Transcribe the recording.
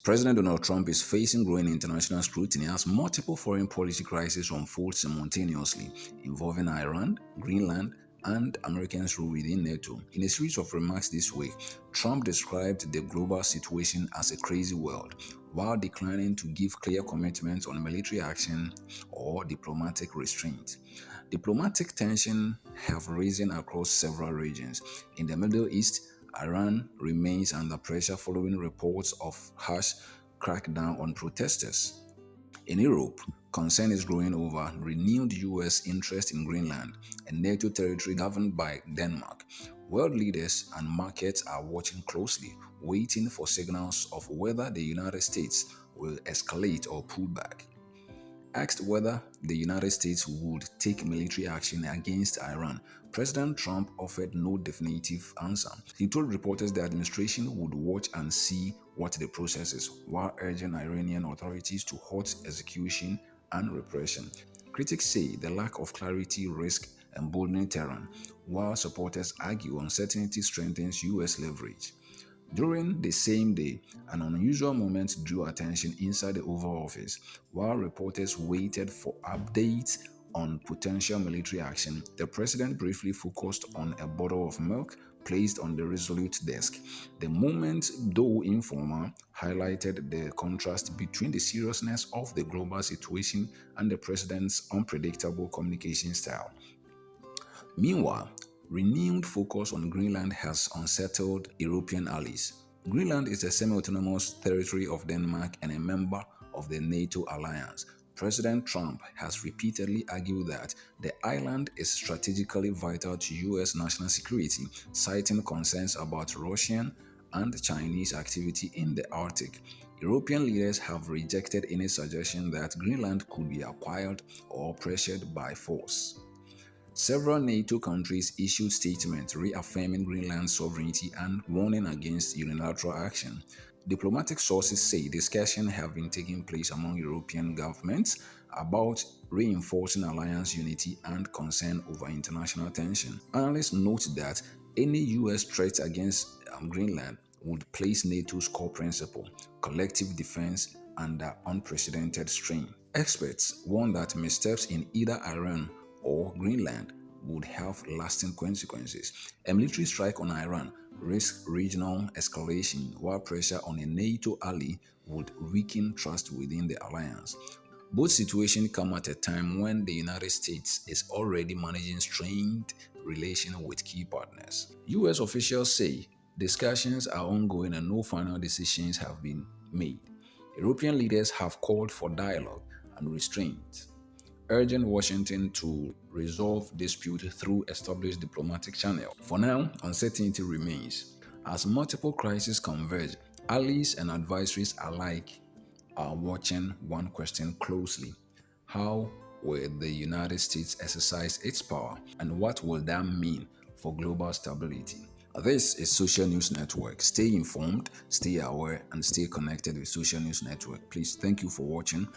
President Donald Trump is facing growing international scrutiny as multiple foreign policy crises unfold simultaneously, involving Iran, Greenland, and Americans' role within NATO. In a series of remarks this week, Trump described the global situation as a crazy world, while declining to give clear commitments on military action or diplomatic restraint. Diplomatic tensions have risen across several regions. In the Middle East, Iran remains under pressure following reports of harsh crackdown on protesters. In Europe, concern is growing over renewed US interest in Greenland, a NATO territory governed by Denmark. World leaders and markets are watching closely, waiting for signals of whether the United States will escalate or pull back. Asked whether the United States would take military action against Iran, President Trump offered no definitive answer. He told reporters the administration would watch and see what the process is, while urging Iranian authorities to halt execution and repression. Critics say the lack of clarity risks emboldening Tehran, while supporters argue uncertainty strengthens US leverage. During the same day, an unusual moment drew attention inside the Oval Office. While reporters waited for updates on potential military action, the president briefly focused on a bottle of milk placed on the Resolute desk. The moment, though informal, highlighted the contrast between the seriousness of the global situation and the president's unpredictable communication style. Meanwhile, renewed focus on Greenland has unsettled European allies. Greenland is a semi-autonomous territory of Denmark and a member of the NATO alliance. President Trump has repeatedly argued that the island is strategically vital to US national security, citing concerns about Russian and Chinese activity in the Arctic. European leaders have rejected any suggestion that Greenland could be acquired or pressured by force. Several NATO countries issued statements reaffirming Greenland's sovereignty and warning against unilateral action. Diplomatic sources say discussions have been taking place among European governments about reinforcing alliance unity and concern over international tension. Analysts note that any US threat against Greenland would place NATO's core principle, collective defense, under unprecedented strain. Experts warn that missteps in either Iran or Greenland would have lasting consequences. A military strike on Iran risks regional escalation, while pressure on a NATO ally would weaken trust within the alliance. Both situations come at a time when the United States is already managing strained relations with key partners. US officials say discussions are ongoing and no final decisions have been made. European leaders have called for dialogue and restraint, urging Washington to resolve dispute through established diplomatic channels. For now, uncertainty remains. As multiple crises converge, allies and adversaries alike are watching one question closely. How will the United States exercise its power, and what will that mean for global stability? This is Social News Network. Stay informed, stay aware, and stay connected with Social News Network. Please, thank you for watching.